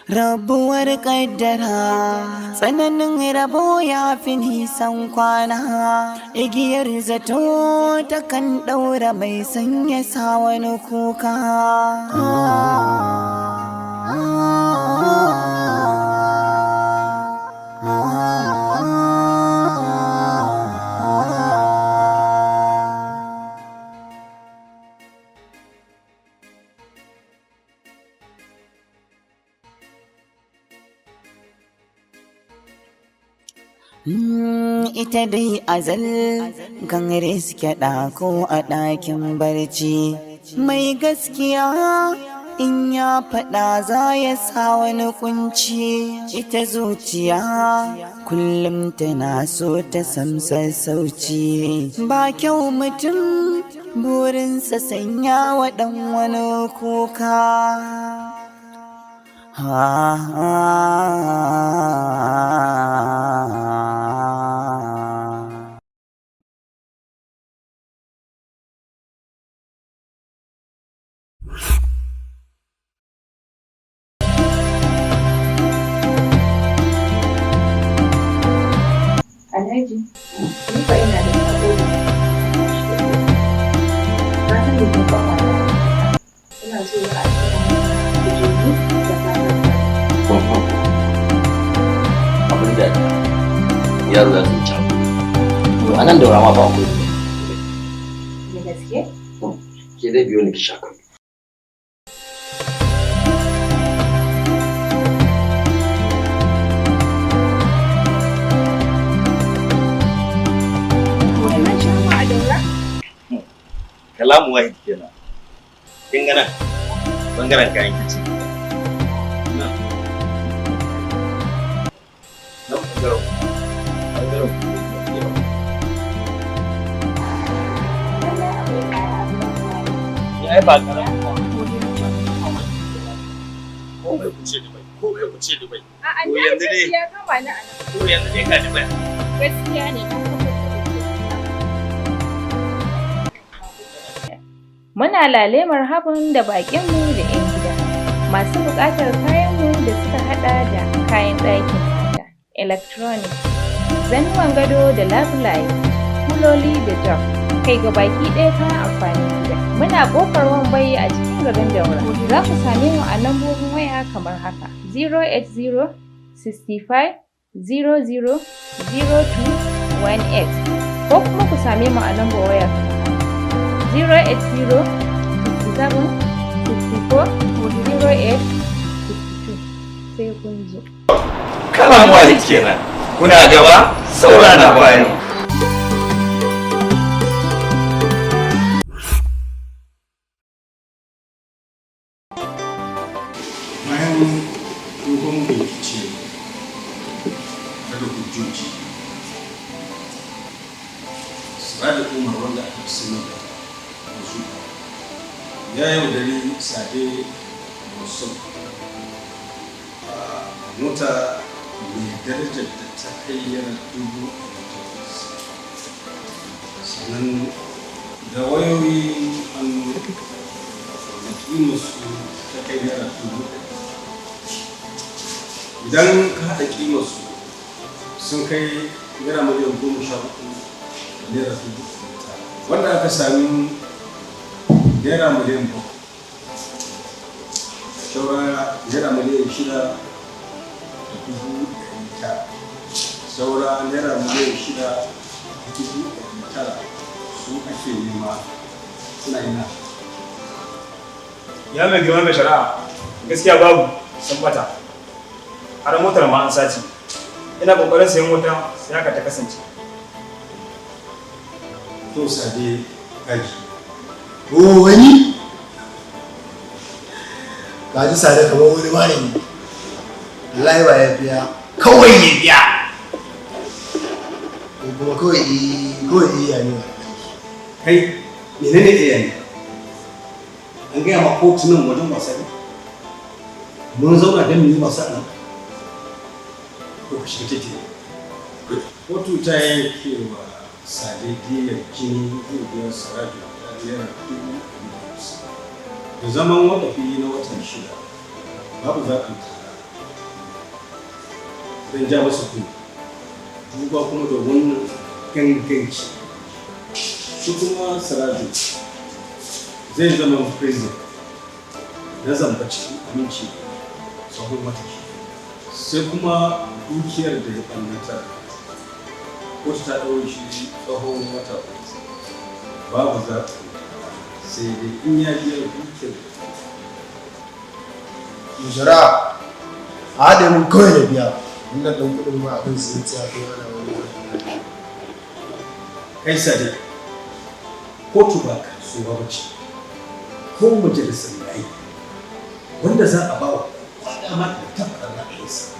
Rabuwar kaddara, tsananin rabo ya fi nisan kwana, igiyar zato takan ɗaura mai sanya sa wani kuka. Ita dai azal gangare suke ɗako a ɗakin barci, mai gaskiya in ya faɗa za ya sa wani kunci. Ita zuciya kullum tana so ta samsa sauci, ba kyau mutum burinsa sanya wa ɗan wani kuka. Alhaji, ni fa ina da sako da na san da kun kafa ina so ya a cikin da abin da yaro ya tsinci to anan da rama ba ku da gaske ke dai biyo ni ki shaka kalamu wahid kenan kin gana bangaren kayan kici na ya ba kana ko bai kuce ni bai ko yanzu ne ya kama ni a nan ko yanzu ne ka ji bai gaskiya ne Muna lalemar habin da baƙinmu da 'yan gida masu buƙatar kayanmu da suka haɗa da kayan ɗakin mata, electronics, zannuwan gado da labulaye, kuloli da jam, kai gabaki ɗaya kayan amfanin gida. Muna ƙofar Wambai a cikin garin Daura. Za ku same mu a lambobin waya kamar haka: 080 65 00 0218 ko kuma ku same mu a lambar waya kamar 080 67 64 08 62 sai kun zo. kalamu wahid kenan kuna gaba saura na bayan dogon bincike da hujjoji da umar wanda aka fi sani da wasu ya yaudari sade wasu a mota mai darajar da ta kai yana $8,000 sannan da wayoyi hannu da kimarsu ta kai naira $1,000. Idan ka haɗa kimarsu sun kai naira miliyan 13 da naira 900 wanda aka sami naira miliyan 7 saura naira miliyan 6 da 900 saura naira miliyan 6 da 900 su ake nema suna ina. Ya mai girma mai shari'a gaskiya babu sun bata har motar ma an sace ina kokarin sayan mota sai haka ta kasance. To sade kaji wani kaji sade kamar wani malami wallahi ba ya biya kawai ya biya kuma kawai iya ne kai menene iya ne an gaya ma kotunan wajen wasa ne mun zauna don mu yi wasa nan ko ka shiga titi kotu ta yanke wa sadidiyar jini zai sarari da naira 250 da zaman wadafi na watan 6 babu zaɓin tara don ja masa kuma duba kuma da wannan ganganci shi kuma Siraju zai zama president na zamba cikin aminci tsohon matashi sai kuma dukiyar da ya ɓannata wata ta ɗaure shi tsohon wata babu zaɓi sai dai in ya biya dukiyar Mujara a haɗe mun kawai da biya wannan ɗan kuɗin ma abin sun tsaya ko yana wani kai sadiq kotu ba kasuwa ba ce ko majalisar yayi wanda za a ba wa kwada ma da tabbatar ra'ayinsa.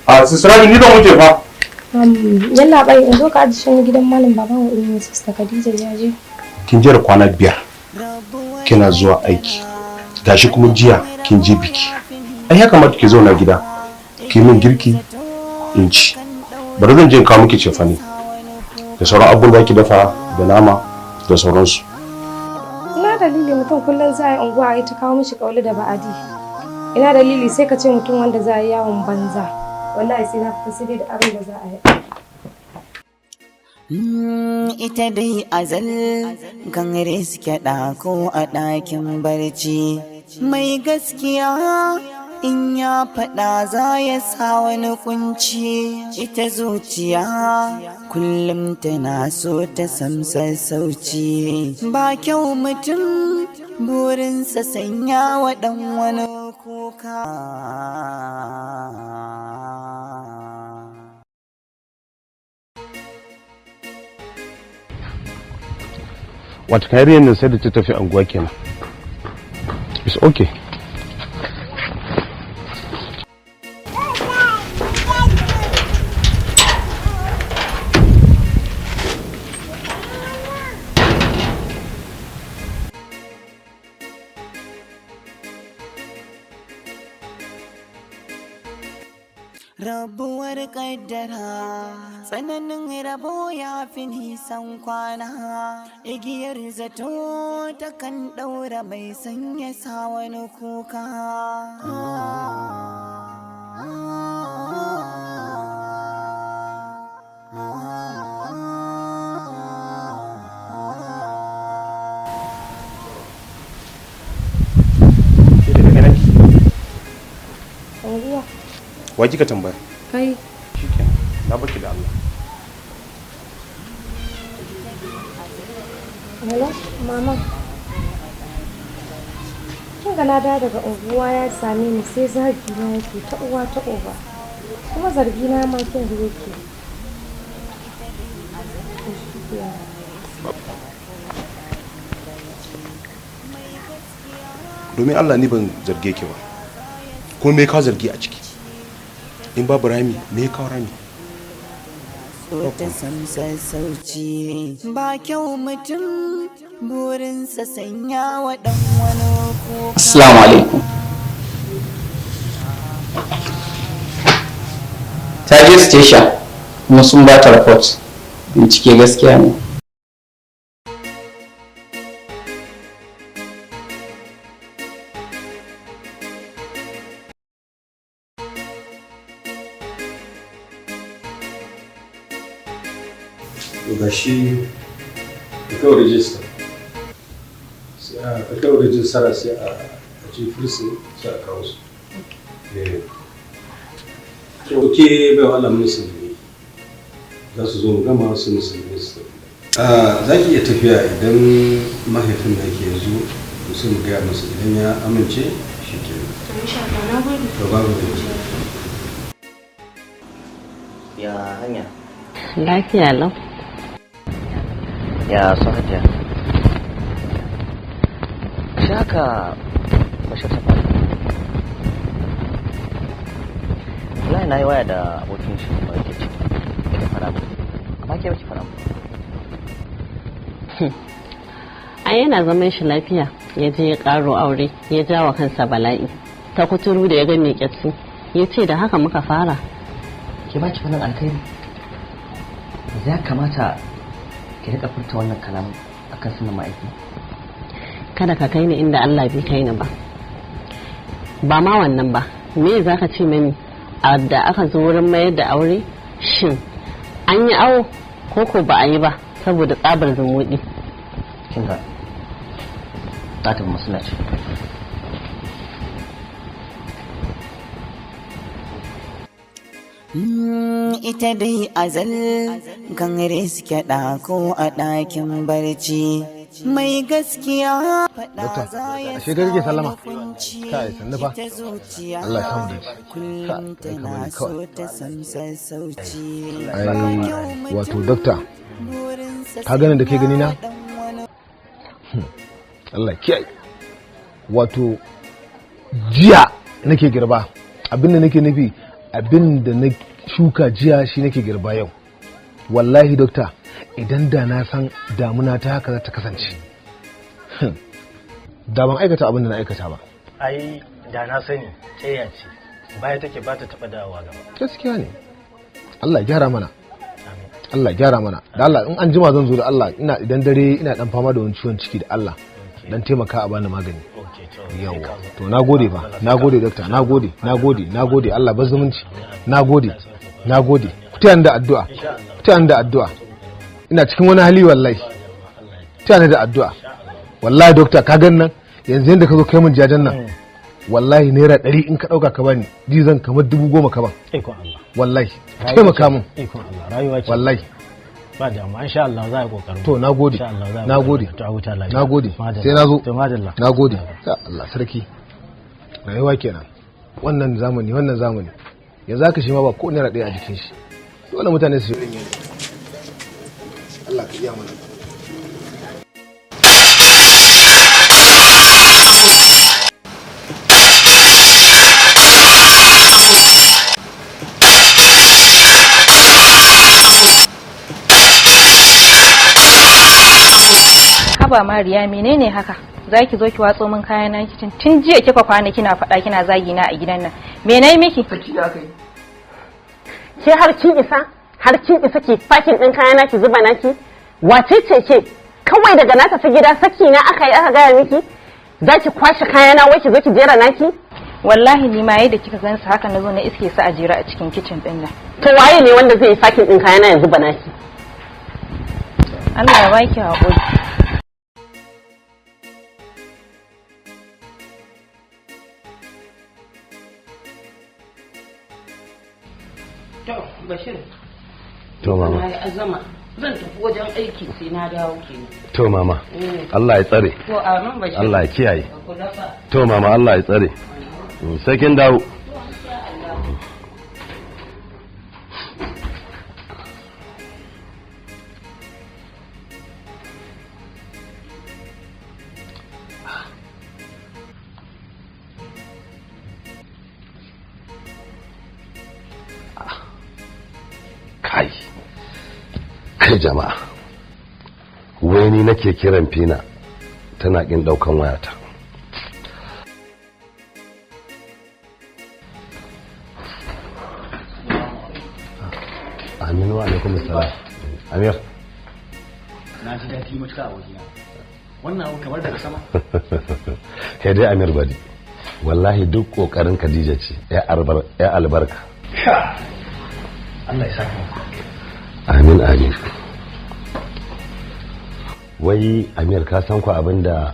A sisirani ni zan wuce fa. Yalla bai in zo ka aji shi gidan malam baban wa irin sista Khadija ya je. Kin jira kwana 5 kina zuwa aiki gashi kuma jiya kin je biki. Ai ya kamata ki zauna gida ki min girki in ci. Bari zan je in kawo miki cefane da sauran abun da ki dafa da nama da sauransu. Ina dalili mutum kullum za a yi unguwa a yi ta kawo mishi kauli da ba'adi. Ina dalili sai ka ce mutum wanda za a yi yawon banza. Wallahi sai na fita sai dai da abin da za a yi. Ita dai azal gangare suke ɗako a ɗakin barci mai gaskiya in ya faɗa za ya sa wani kunci ita zuciya kullum tana so ta samsar sauci ba kyau mutum burinsa sanya wa ɗan wani kuka. Wata kariyar nan sai da ta tafi anguwa kenan. It's okay. Rabuwar kaddara tsananin rabo ya fi nisan kwana igiyar zato ta kan ɗaura mai sanya sa wani kuka. Wa kika tambaya? Kai. Shikenan. Na baki da Allah. Hello, mama. Kin ga na daga unguwa ya same ni sai zargi na yake ta uwa ta uba. Kuma zargi na ma kin ga yake. Domin Allah ni ban zarge ki ba. Ko me ka zargi a ciki? In babu rami me ka rami? Ta samsar sauci ba kyau mutum burinsa sanya wa ɗan wani kuka. Assalamu alaikum. Ta je station kuma sun ba ta report. Bincike gaskiya ne. ga shi ka kawo rijista ka kawo rijistara sai a ci firsi sai a kawo su ke bai wa Allah musulmi za su zo gama su musulmi su za ki iya tafiya idan mahaifin da ke yanzu musu mu gaya masu idan ya amince shi ke babu da Ya hanya? Lafiya lau. Ya su hajiya? Shaka bashir ta faru. Wallahi na yi waya da abokin shi ba yake ciki. Yake fara mu. Amma ke baki fara mu. Ai yana zaman shi lafiya ya je ya karo aure ya ja wa kansa bala'i. Ta kuturu da ya ga mai kyatsi ya ce da haka muka fara. Ke ba ki fannin alkhairi. Ya kamata ki rika furta wannan kalamu akan sunan ma'aiki. Kada ka kai ni inda Allah bai kai ni ba. Ba ma wannan ba, me za ka ce mani a da aka zo wurin mayar da aure? Shin an yi awo ko ba a yi ba saboda tsabar zumuɗi? Kin ga ta tafi masallaci. Ita dai azal gangare suke ɗako a ɗakin barci mai gaskiya faɗa za ya samu sallama kai sannu fa Allah ya samu dace kullum tana so ta san sassauci wato dokta ka gane da ke gani na Allah kiyaye wato jiya nake girba abinda nake nufi abinda na shuka jiya shi nake girba yau wallahi dokta idan da na san damuna ta haka za ta kasance da ban aikata abinda na aikata ba ai da na sani tsaya ce baya take ba ta taba dawowa gaba gaskiya ne Allah ya gyara mana Allah ya gyara mana da Allah in an jima zan zo da Allah ina idan dare ina dan fama da wani ciwon ciki da Allah dan taimaka a bani magani yawa to nagode fa nagode doctor nagode Allah ba zumunci nagode ku tayar da addu'a ina cikin wani hali wallahi tayar da addu'a wallahi doctor ka gan nan yanzu yanda ka zo kai mun jajan nan wallahi naira 100 in ka dauka ka bani ji zan kamar 10,000 ka ban wallahi taimaka mun rayuwa ce wallahi ba da amma insha Allah za a kokarin to nagode sai nazo nagode ya Allah sarki rayuwa kenan wannan zamani yanzu aka shi ma ba ko naira ɗaya a jikin shi dole mutane su yi Allah ka iya mana Haba Mariya menene haka? Zaki zo ki watso min kayan na kicin tun jiya kika kwana kina faɗa kina zagi na a gidan nan. Me nayi miki? Ke har kin isa ki fakin din kayan naki zuba naki? Wace ce ke? Kawai daga na tafi gida saki na aka gaya miki? Zaki kwashe kayana wai ki zo ki jera naki? Wallahi ni ma yadda kika gansu haka nazo na iske su a jera a cikin kicin din nan. To waye ne wanda zai yi fakin din kayana ya zuba naki? Allah ya baki hakuri. Bashir. To mama. Na yi azama zan tafi wajen aiki sai na dawo kenan. To mama. Allah ya tsare. To amin Bashir. Allah ya kiyaye. To mama Allah ya tsare. Sai kin dawo. Kai jama'a wai ni nake kiran Fina tana kin daukan wayata. Aminu alaikum assalam. Amir na ji daɗi mutuka a wajena wannan abu kamar daga sama. Kai dai Amir badi wallahi duk kokarin Khadija ce ya albarka. Allah ya saka muku. Amin. Wai Amir ka san ku abinda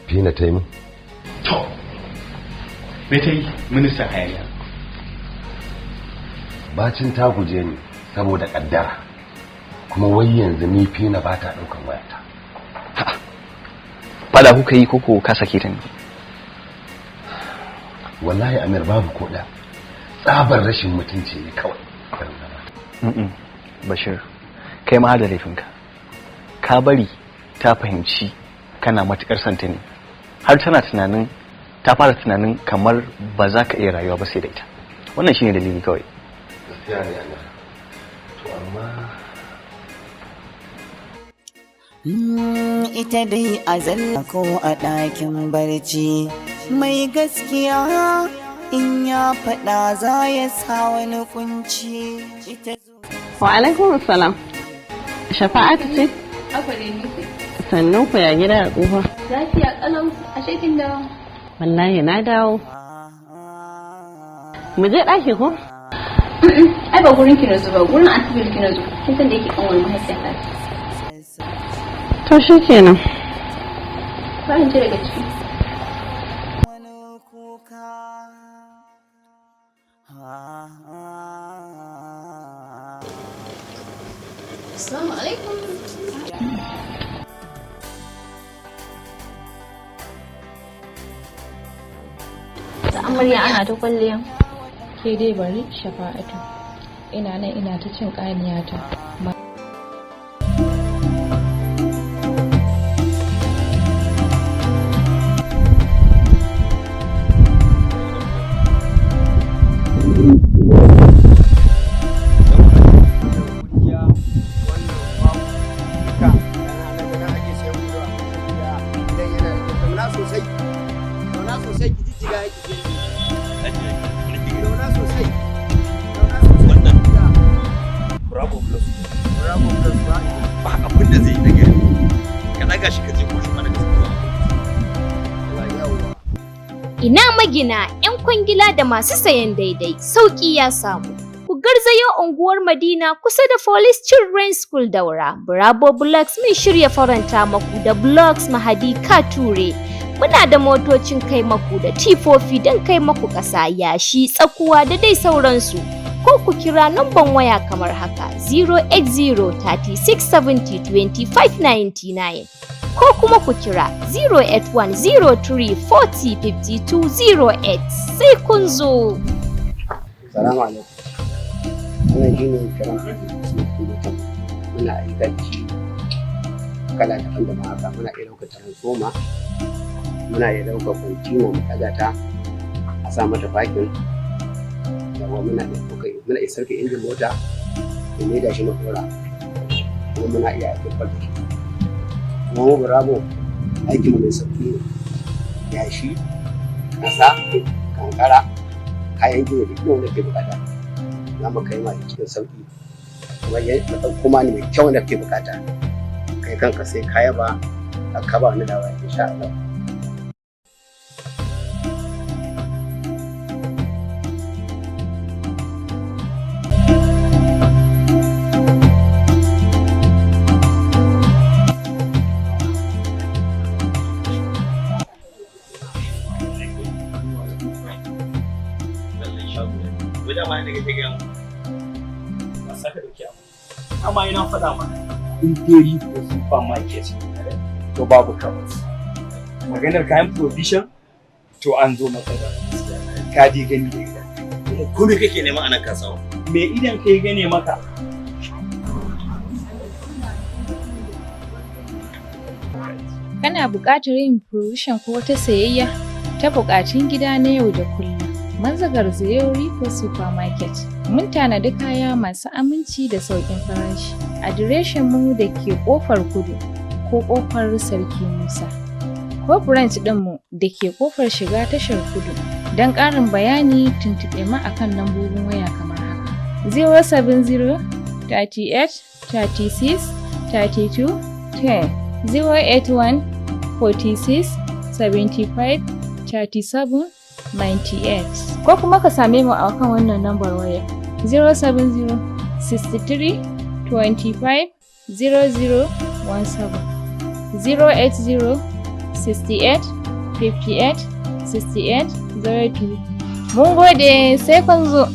Fina ta yi min? To, me ta yi minista hayaniya? Bacin ta guje ni saboda kaddara kuma wai yanzu ni Fina ba ta daukan wayata. Fada kuka yi koko ka sake ta ne? Wallahi Amir babu koda tsabar rashin mutunci ne kawai. Bashir kai ma da laifinka ka bari ta fahimci kana matukar santa ne har ta fara tunanin kamar ba za ka iya rayuwa ba sai da ita wannan shine dalili kawai. Gaskiya ne Allah. To amma ita dai azal ko a ɗakin barci mai gaskiya in ya faɗa za ya sa wani kunci. Wa alaikum salam. Shafa'atu ce? Haka ne ni. Sannan ku ya gida a tsufa? Lafiya kalau a shekin dawo. Wallahi na dawo. Mu je ɗaki ko? Ai ba gurin ki na zo ba, gurin asibiti ki na zo. Kin san da yake kan wani mahaifiyata. To shi kenan. Ba in ji daga ciki. Assalamu alaikum. Ta amarya ana ta kwalliya. Ke dai bari Shafa'atu. Ina nan ina ta cin ƙaniyata. Ina magina, 'yan kwangila da masu sayan daidai, sauƙi ya samu. Ku garzayo unguwar Madina kusa da Police Children's School Daura. Bravo Blocks mun shirya faranta maku da Blocks Mahadi Kature. Muna da motocin kai maku da tifofi don kai maku ƙasa, yashi, tsakuwa da dai sauransu. Ko ku kira namban waya kamar haka 080 36 70 25 99. Ko kuma ku kira 08103405208 sai kun zo. Salamu alaikum. Wannan shi ne kiran mutum. Muna aikaci kala daban-daban haka. Muna iya ɗaukar transformer, muna iya ɗaukar kwantina mu ɗaga ta a sa mata fakin. Yawa muna iya sarki injin mota da mai da shi matsora. Kuma muna iya aikin kwalta. Kuma mu Bravo aikin mai sauki ne. Yashi, ƙasa, kankara, kayan gini da duk wanda ke bukata. Za mu kai ma cikin sauki. Kuma ya ɗauko ma ne mai kyau da ke bukata. Kai kanka sai kaya ba a kaba wani dawa insha Allah. Amma ina faɗa maka in dai ko supermarket to babu kawai maganar kayan provision to an zo matsala ka dai gani da ita ko me kake nema anan kasawa me idan kai gane maka kana buƙatar yin provision ko wata sayayya ta buƙatun gida na yau da kullum. Manzagar Zayori ko Supermarket. Mun tanadi kaya masu aminci da sauƙin farashi. Adireshin mu da ke ƙofar Kudu ko ƙofar Sarki Musa. Ko branch ɗinmu da ke ƙofar shiga tashar Kudu. Don ƙarin bayani tuntuɓe mu akan lambobin waya kamar haka. 070 38 36 32 10 081 46 75 37 98 ko kuma ka same mu a kan wannan lambar waya 070 63 25 0017 080 68 58 68 02. Mun gode sai kun zo.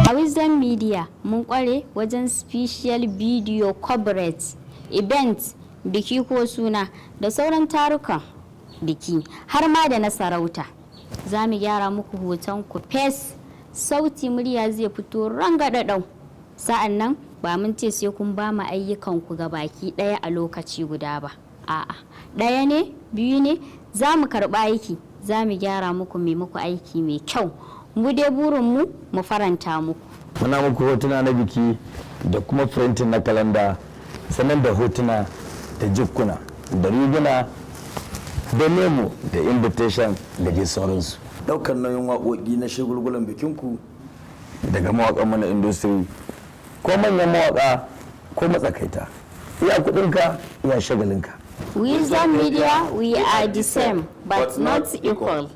A Wisdom Media mun kware wajen special video coverage, event, biki ko suna da sauran tarukan biki har ma da na sarauta. Za mu gyara muku hoton ku fes, sauti murya zai fito rangadadau. Sa'an nan ba mun ce sai kun ba mu ayyukan ku ga baki ɗaya a lokaci guda ba. A'a, ɗaya ne, biyu ne, za mu karɓa aiki, za mu gyara muku mai muku aiki mai kyau. Mu dai burinmu mu faranta muku. Muna muku hotuna na biki da kuma printing na kalanda, sannan da hotuna da jikkuna da riguna da memo da invitation da dai sauransu. Daukar nauyin waƙoƙi na shagulgulan bikinku daga mawaƙan mana industry ko manyan mawaƙa ko matsakaita, iya kuɗinka iya shagalinka. Wisdom Media, we are the same but not equal.